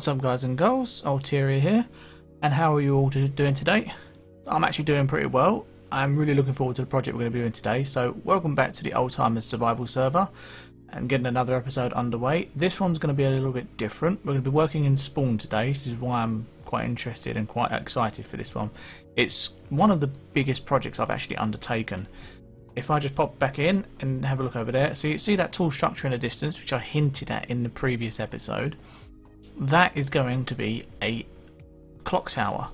What's up guys and girls, Ulteria here, and how are you all doing today? I'm actually doing pretty well. I'm really looking forward to the project we're going to be doing today, so welcome back to the Oldtimers survival server and getting another episode underway. This one's going to be a little bit different. We're going to be working in Spawn today. This is why I'm quite interested and quite excited for this one. It's one of the biggest projects I've actually undertaken. If I just pop back in and have a look over there, so you see that tall structure in the distance, which I hinted at in the previous episode. That is going to be a clock tower,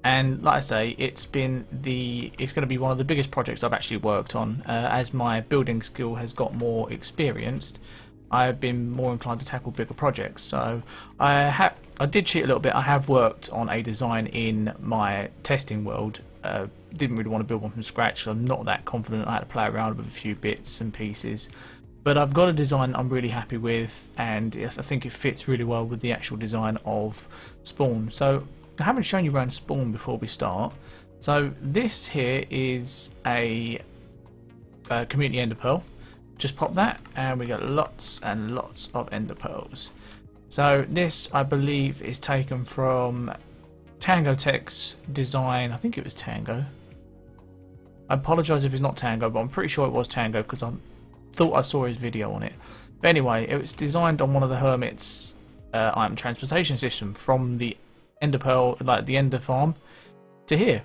and like I say, it's going to be one of the biggest projects I've actually worked on. As my building skill has got more experienced, I've been more inclined to tackle bigger projects. So I did cheat a little bit. I have worked on a design in my testing world. Didn't really want to build one from scratch, so I'm not that confident. I had to play around with a few bits and pieces. But I've got a design I'm really happy with, and I think it fits really well with the actual design of Spawn. So I haven't shown you around Spawn before we start. So this here is a community ender pearl. Just pop that and we get lots and lots of ender pearls. So this, I believe, is taken from Tango Tech's design. I think it was Tango. I apologise if it's not Tango, but I'm pretty sure it was Tango because I thought I saw his video on it. But anyway, it was designed on one of the Hermit's item transportation system from the ender pearl, like the ender farm, to here.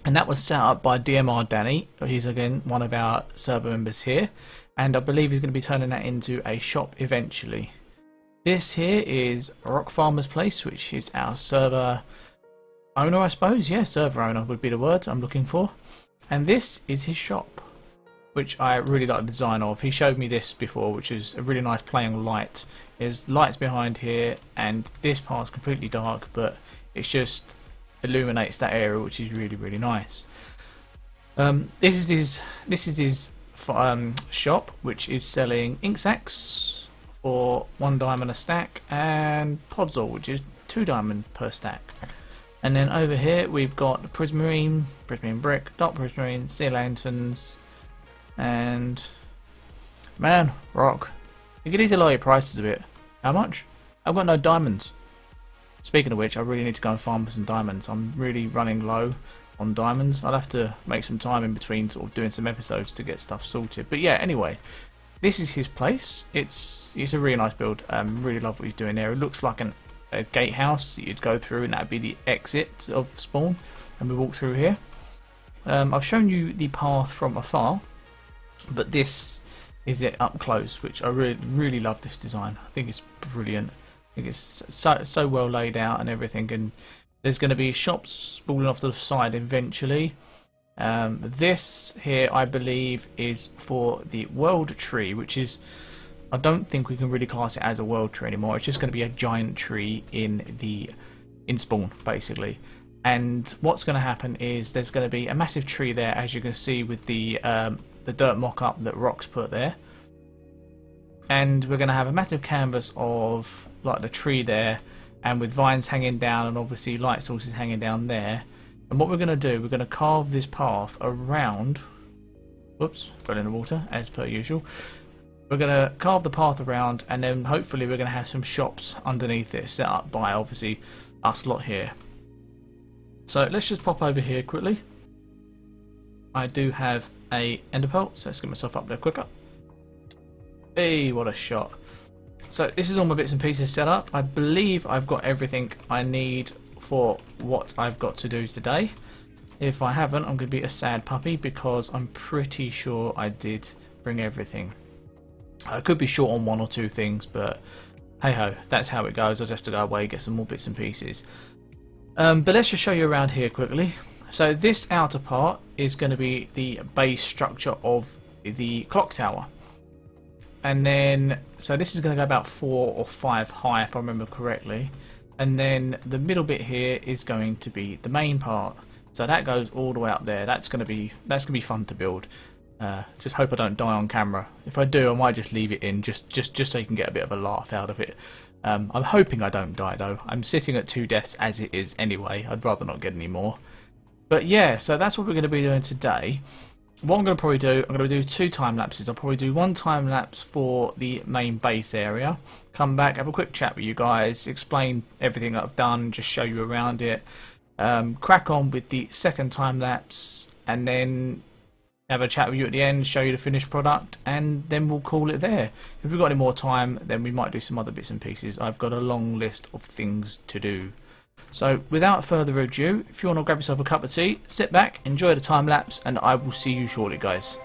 And that was set up by DMR Danny. He's again one of our server members here, and I believe he's going to be turning that into a shop eventually. This here is Rock Farmer's Place, which is our server owner, I suppose. Yeah, server owner would be the word I'm looking for. And this is his shop, which I really like the design of. He showed me this before, which is a really nice play on light. There's lights behind here, and this part's completely dark, but it just illuminates that area, which is really, really nice. This is his shop, which is selling ink sacks for £1 a stack, and podzol, which is £2 per stack. And then over here we've got prismarine brick, dark prismarine, sea lanterns, and man, rock. You could easily lower your prices a bit. How much? I've got no diamonds. Speaking of which, I really need to go and farm for some diamonds. I'm really running low on diamonds. I'll have to make some time in between sort of doing some episodes to get stuff sorted. But yeah, anyway, this is his place. It's a really nice build. Really love what he's doing there. It looks like a gatehouse that you'd go through, and that'd be the exit of Spawn, and we walk through here. I've shown you the path from afar, but this is it up close, which I really love this design. I think it's brilliant. I think it's so well laid out and everything, and there's going to be shops spooling off to the side eventually. This here, I believe, is for the world tree, which is, I don't think we can really class it as a world tree anymore. It's just going to be a giant tree in Spawn, basically. And what's going to happen is there's going to be a massive tree there, as you can see with the dirt mock-up that Rock's put there. And we're going to have a massive canvas of like the tree there, and with vines hanging down, and obviously light sources hanging down there. And what we're going to do, we're going to carve this path around. Whoops, fell in the water as per usual. We're going to carve the path around, and then hopefully we're going to have some shops underneath it set up by obviously us lot here. So let's just pop over here quickly. I do have a ender pearl, so let's get myself up there quicker. Hey, what a shot. So this is all my bits and pieces set up. I believe I've got everything I need for what I've got to do today. If I haven't, I'm going to be a sad puppy, because I'm pretty sure I did bring everything. I could be short on one or two things, but hey ho, that's how it goes. I'll just have to go away, get some more bits and pieces. But let's just show you around here quickly. So this outer part is going to be the base structure of the clock tower. And then, so this is going to go about 4 or 5 high, if I remember correctly. And then the middle bit here is going to be the main part. So that goes all the way up there. That's going to be fun to build. Just hope I don't die on camera. If I do, I might just leave it in, just so you can get a bit of a laugh out of it. I'm hoping I don't die though. I'm sitting at 2 deaths as it is anyway. I'd rather not get any more. But yeah, so that's what we're going to be doing today. what I'm going to probably do, I'm going to do 2 time lapses. I'll probably do 1 time lapse for the main base area, come back, have a quick chat with you guys, explain everything that I've done, just show you around it, crack on with the 2nd time lapse, and then have a chat with you at the end, show you the finished product, and then we'll call it there. If we've got any more time, then we might do some other bits and pieces. I've got a long list of things to do. So without further ado, if you want to grab yourself a cup of tea, sit back, enjoy the time lapse, and I will see you shortly, guys.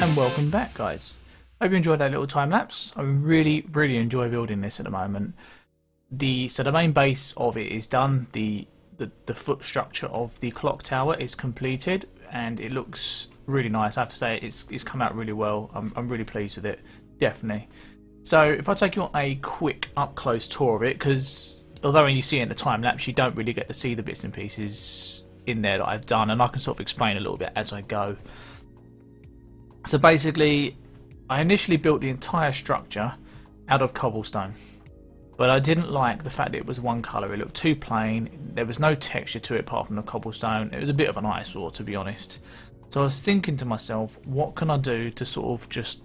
And welcome back, guys. Hope you enjoyed that little time lapse. I really enjoy building this at the moment. So the main base of it is done. The foot structure of the clock tower is completed, and it looks really nice. I have to say it's come out really well. I'm really pleased with it, definitely. So if I take you on a quick up close tour of it, because although when you see it in the time lapse, you don't really get to see the bits and pieces in there that I've done, and I can sort of explain a little bit as I go. So basically, I initially built the entire structure out of cobblestone, but I didn't like the fact that it was one colour. It looked too plain. There was no texture to it apart from the cobblestone. It was a bit of an eyesore, to be honest. So I was thinking to myself, what can I do to sort of just,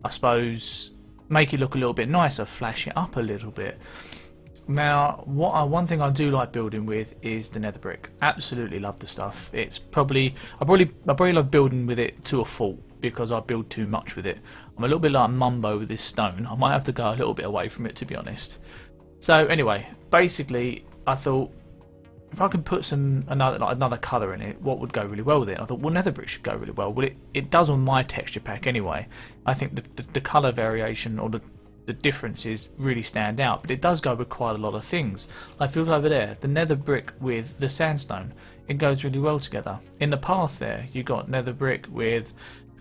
I suppose, make it look a little bit nicer, flash it up a little bit. Now, one thing I do like building with is the nether brick. Absolutely love the stuff. It's probably I probably love building with it to a fault, because I build too much with it. I'm a little bit like Mumbo with this stone. I might have to go a little bit away from it, to be honest. So anyway, basically I thought if I could put another colour in it, what would go really well with it? I thought, well, nether brick should go really well. Well, it does on my texture pack anyway. I think the colour variation or the differences really stand out, but it does go with quite a lot of things. Like if you look over there, the nether brick with the sandstone, it goes really well together. In the path there, you got nether brick with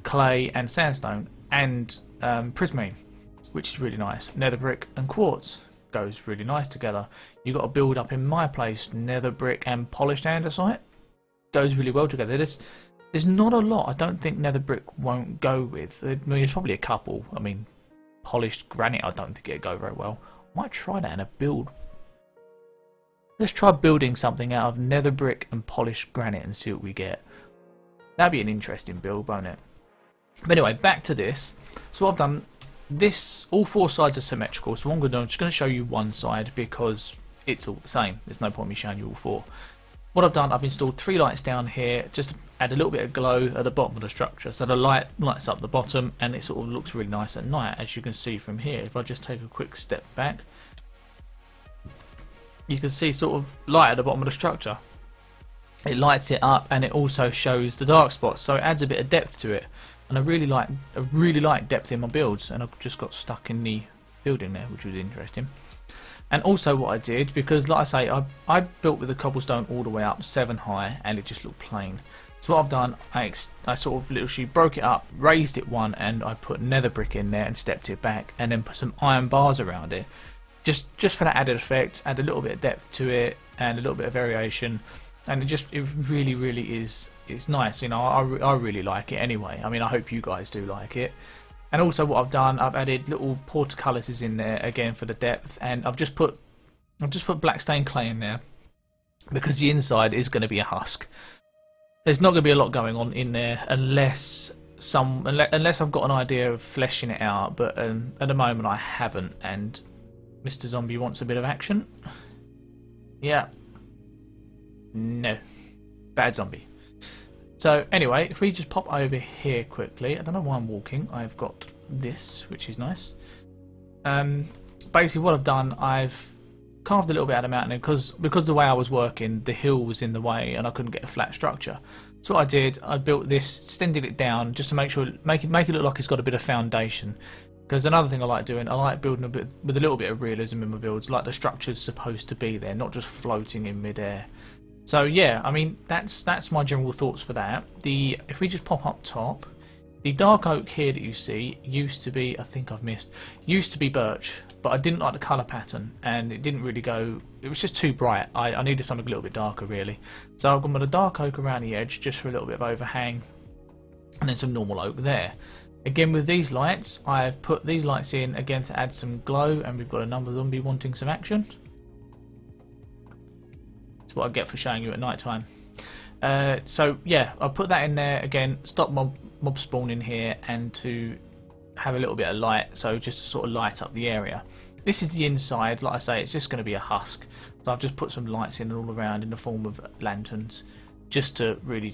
clay and sandstone and prismarine, which is really nice. Nether brick and quartz goes really nice together. You got a build up in my place, nether brick and polished andesite, goes really well together. There's not a lot I don't think nether brick won't go with. I mean, there's probably a couple. I mean, polished granite I don't think it'd go very well. Might try that in a build. Let's try building something out of nether brick and polished granite and see what we get. That'd be an interesting build, won't it? But anyway, back to this. So what I've done, all four sides are symmetrical, so what I'm just going to show you one side because it's all the same. There's no point me showing you all four. What I've done, I've installed 3 lights down here just to add a little bit of glow at the bottom of the structure. So the light lights up the bottom and it sort of looks really nice at night, as you can see from here. If I just take a quick step back, you can see sort of light at the bottom of the structure. It lights it up and it also shows the dark spots, so it adds a bit of depth to it. And I really like depth in my builds, and I've just got stuck in the building there, which was interesting. And also what I did, because like I say, I built with the cobblestone all the way up 7 high and it just looked plain. So what I've done, I sort of literally broke it up, raised it 1, and I put nether brick in there and stepped it back, and then put some iron bars around it. Just for that added effect, add a little bit of depth to it and a little bit of variation. And it really is nice, you know. I really like it anyway. I mean, I hope you guys do like it. And also what I've done, I've added little portcullises in there again for the depth, and I've just put black stained clay in there because the inside is going to be a husk. There's not going to be a lot going on in there unless I've got an idea of fleshing it out, but at the moment I haven't. And Mr. Zombie wants a bit of action. Yeah. No. Bad zombie. So anyway, if we just pop over here quickly, I don't know why I'm walking, I've got this, which is nice. Basically what I've done, I've carved a little bit out of the mountain, because the way I was working, the hill was in the way and I couldn't get a flat structure. So what I did, I built this, extended it down, just to make it look like it's got a bit of foundation. Because another thing I like doing, I like building with a little bit of realism in my builds, like the structure's supposed to be there, not just floating in midair. So yeah, I mean, that's my general thoughts for that. If we just pop up top, the dark oak here that you see used to be, I think I've missed, used to be birch, but I didn't like the colour pattern and it didn't really go, it was just too bright. I needed something a little bit darker really. So I've gone with a dark oak around the edge just for a little bit of overhang, and then some normal oak there. Again with these lights, I've put these lights in again to add some glow, and we've got another zombie wanting some action. That's what I get for showing you at night time. So yeah, I'll put that in there again, stop mob spawning here, and to have a little bit of light, so just to sort of light up the area. This is the inside, like I say, it's just going to be a husk. So I've just put some lights in all around in the form of lanterns, just to really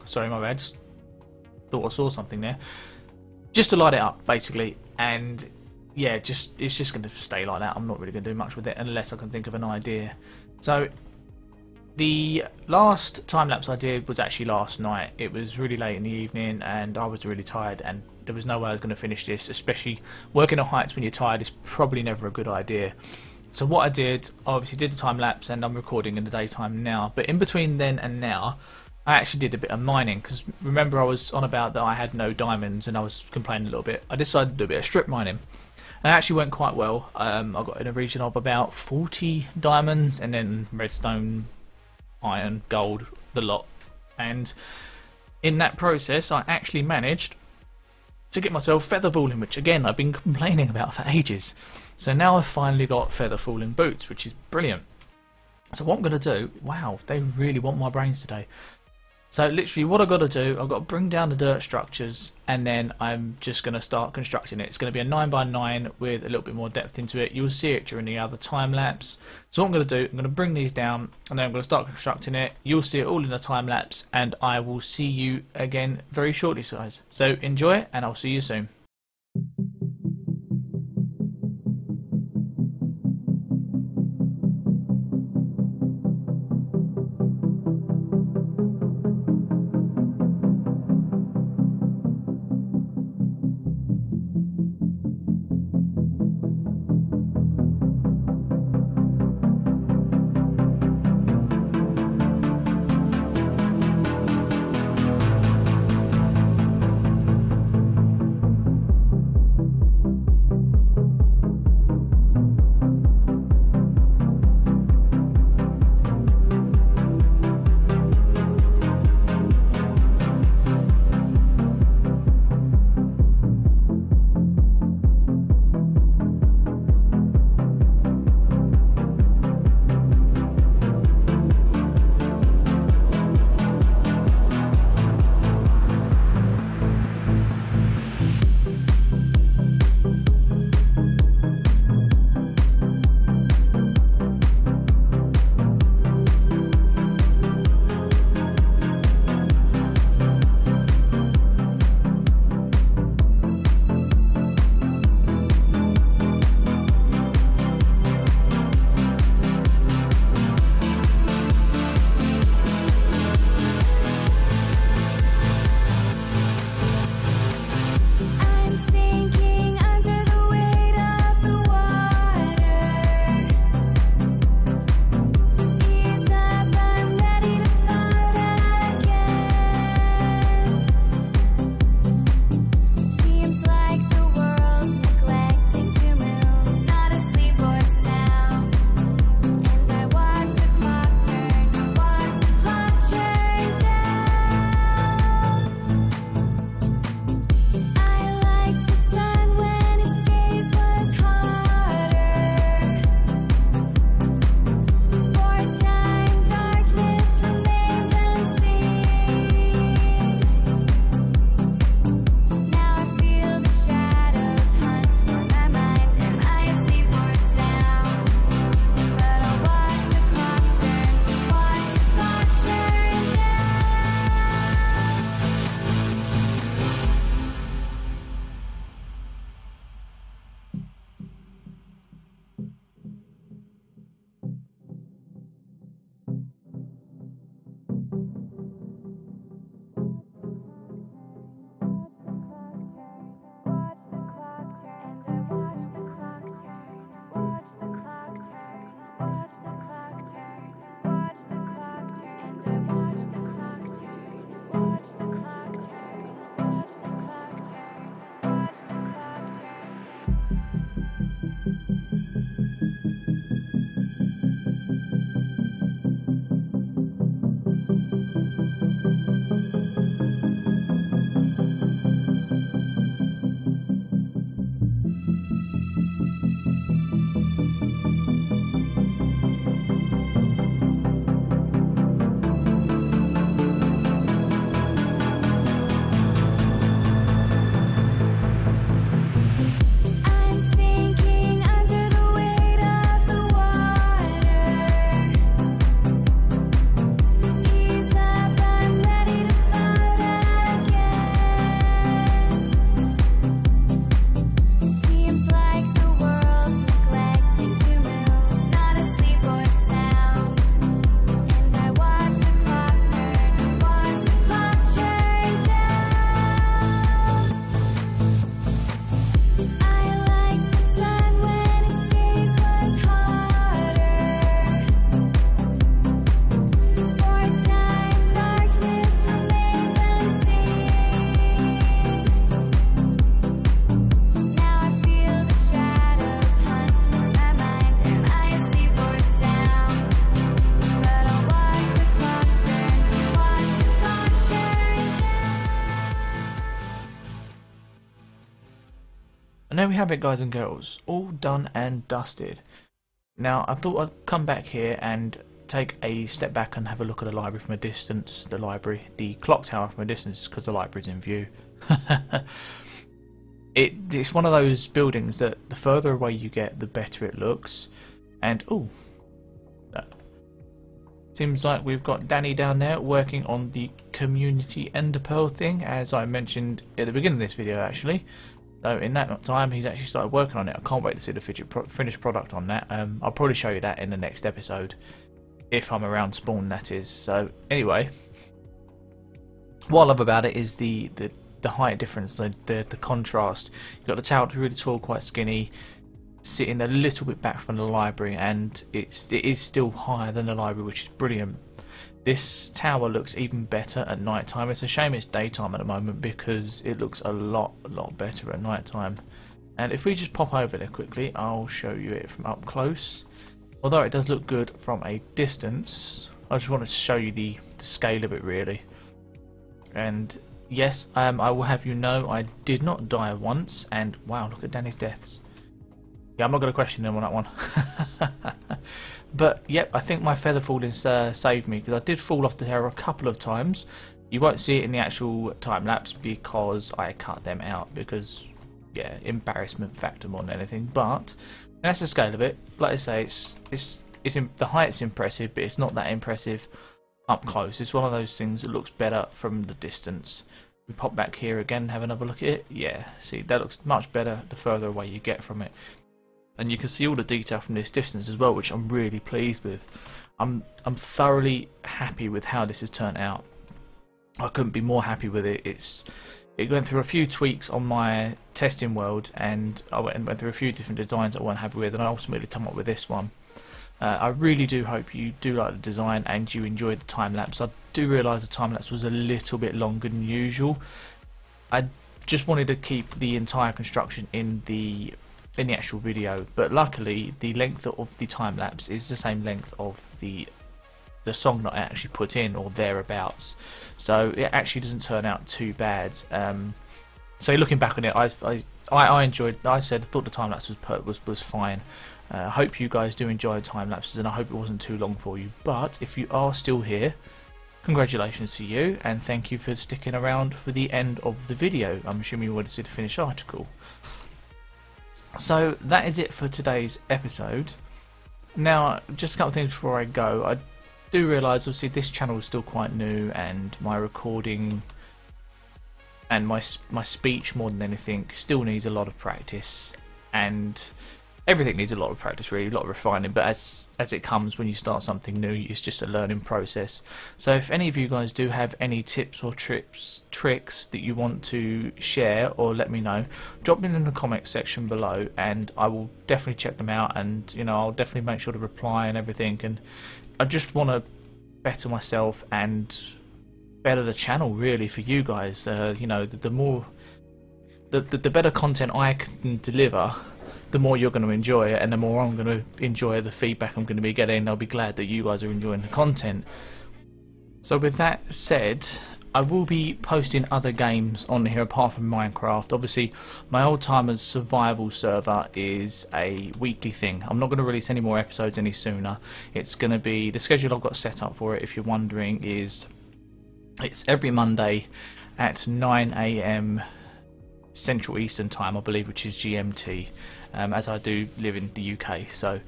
sorry my bad, just thought I saw something there. Just to light it up basically, and yeah, it's just going to stay like that. I'm not really going to do much with it unless I can think of an idea. So the last time lapse I did was actually last night. It was really late in the evening and I was really tired, and there was no way I was going to finish this, especially working at heights when you're tired is probably never a good idea. So what I did, I obviously did the time lapse, and I'm recording in the daytime now, but in between then and now I actually did a bit of mining, because remember I was on about that I had no diamonds and I was complaining a little bit. I decided to do a bit of strip mining. It actually went quite well. I got in a region of about 40 diamonds, and then redstone, iron, gold, the lot. And in that process I actually managed to get myself feather falling, which again I've been complaining about for ages. So now I've finally got feather falling boots, which is brilliant. So what I'm going to do, wow, they really want my brains today. So literally what I've got to do, I've got to bring down the dirt structures, and then I'm just going to start constructing it. It's going to be a 9x9 with a little bit more depth into it. You'll see it during the other time lapse. So what I'm going to do, I'm going to bring these down, and then I'm going to start constructing it. You'll see it all in the time lapse, and I will see you again very shortly, guys. So enjoy it, and I'll see you soon. And there we have it, guys and girls, all done and dusted. Now I thought I'd come back here and take a step back and have a look at the library from a distance. The Clocktower from a distance, because the library's in view. It's one of those buildings that the further away you get, the better it looks. And seems like we've got Danny down there working on the community ender pearl thing, as I mentioned at the beginning of this video actually. So in that time he's actually started working on it. I can't wait to see the finished product on that. I'll probably show you that in the next episode, if I'm around spawn, that is. So anyway, what I love about it is the height difference, the contrast. You've got the tower really tall, quite skinny, sitting a little bit back from the library, and it is still higher than the library, which is brilliant. This tower looks even better at night time. It's a shame it's daytime at the moment, because it looks a lot better at night time. And if we just pop over there quickly, I'll show you it from up close. Although it does look good from a distance, I just wanted to show you the scale of it really. And yes, I will have you know I did not die once, and wow, look at Danny's deaths. Yeah, I'm not going to question him on that one. But yep, I think my feather falling saved me, because I did fall off the tower a couple of times. You won't see it in the actual time lapse because I cut them out, because yeah, embarrassment factor more than anything. But that's the scale of it. Like I say, the height's impressive, but it's not that impressive up close. It's one of those things that looks better from the distance. We pop back here again, have another look at it. Yeah, see, that looks much better the further away you get from it. And you can see all the detail from this distance as well, which I'm really pleased with. I'm thoroughly happy with how this has turned out. I couldn't be more happy with it. It went through a few tweaks on my testing world, and I went through a few different designs I wasn't happy with, and I ultimately come up with this one. I really do hope you do like the design and you enjoyed the time lapse. I do realise the time lapse was a little bit longer than usual. I just wanted to keep the entire construction in the actual video, but luckily the length of the time lapse is the same length of the song that I actually put in, or thereabouts, so it actually doesn't turn out too bad. So looking back on it, I enjoyed. I thought the time lapse was fine. I hope you guys do enjoy time lapses, and I hope it wasn't too long for you. But if you are still here, congratulations to you, and thank you for sticking around for the end of the video. I'm assuming you wanted to see the finished article. So that is it for today's episode. Now, just a couple of things before I go. I do realise, obviously, this channel is still quite new, and my recording and my speech, more than anything, still needs a lot of practice, and everything needs a lot of practice, really, a lot of refining. But as it comes, when you start something new, it's just a learning process. So if any of you guys do have any tips or tricks that you want to share or let me know, drop them in the comment section below, and I will definitely check them out, and I'll definitely make sure to reply and everything. And I just want to better myself and better the channel, really, for you guys. The better content I can deliver, the more you're going to enjoy it, and the more I'm going to enjoy the feedback I'm going to be getting. I'll be glad that you guys are enjoying the content. So with that said, I will be posting other games on here apart from Minecraft. Obviously, my Oldtimers survival server is a weekly thing. I'm not going to release any more episodes any sooner. It's going to be, the schedule I've got set up for it, if you're wondering, is it's every Monday at 9 AM Central Eastern Time, I believe, which is GMT, as I do live in the UK. So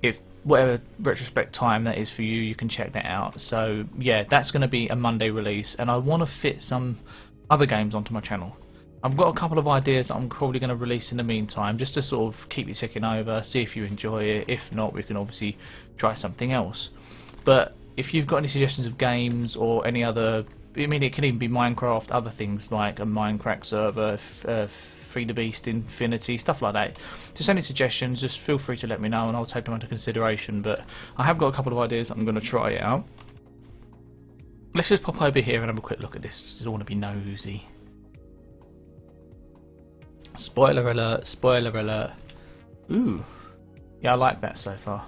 if whatever retrospect time that is for you, you can check that out. So yeah, that's going to be a Monday release, and I want to fit some other games onto my channel. I've got a couple of ideas that I'm probably going to release in the meantime, just to sort of keep you ticking over, see if you enjoy it. If not, we can obviously try something else. But if you've got any suggestions of games or any other, I mean, it can even be Minecraft, other things like a Minecraft server, Free the Beast, Infinity, stuff like that. Just any suggestions, just feel free to let me know, and I'll take them into consideration. But I have got a couple of ideas. I'm going to try it out. Let's just pop over here and have a quick look at this. Just want to be nosy. Spoiler alert, spoiler alert. Ooh. Yeah, I like that so far.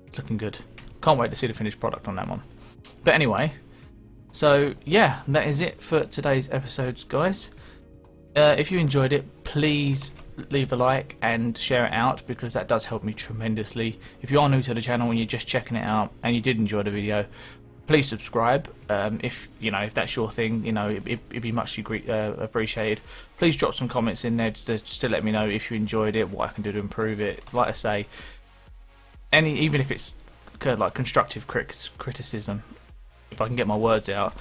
It's looking good. Can't wait to see the finished product on that one. But anyway, so yeah, that is it for today's episodes, guys. If you enjoyed it, please leave a like and share it out, because that does help me tremendously. If you are new to the channel and you're just checking it out and you did enjoy the video, please subscribe. If that's your thing, it'd be much appreciated. Please drop some comments in there just to let me know if you enjoyed it, what I can do to improve it. Like I say, even if it's like constructive criticism, if I can get my words out,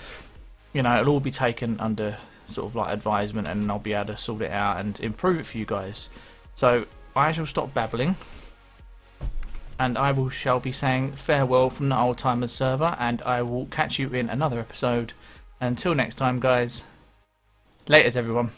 it'll all be taken under sort of like advisement, and I'll be able to sort it out and improve it for you guys. So I shall stop babbling, and shall be saying farewell from the Oldtimers server, and I will catch you in another episode. Until next time, guys, laters everyone.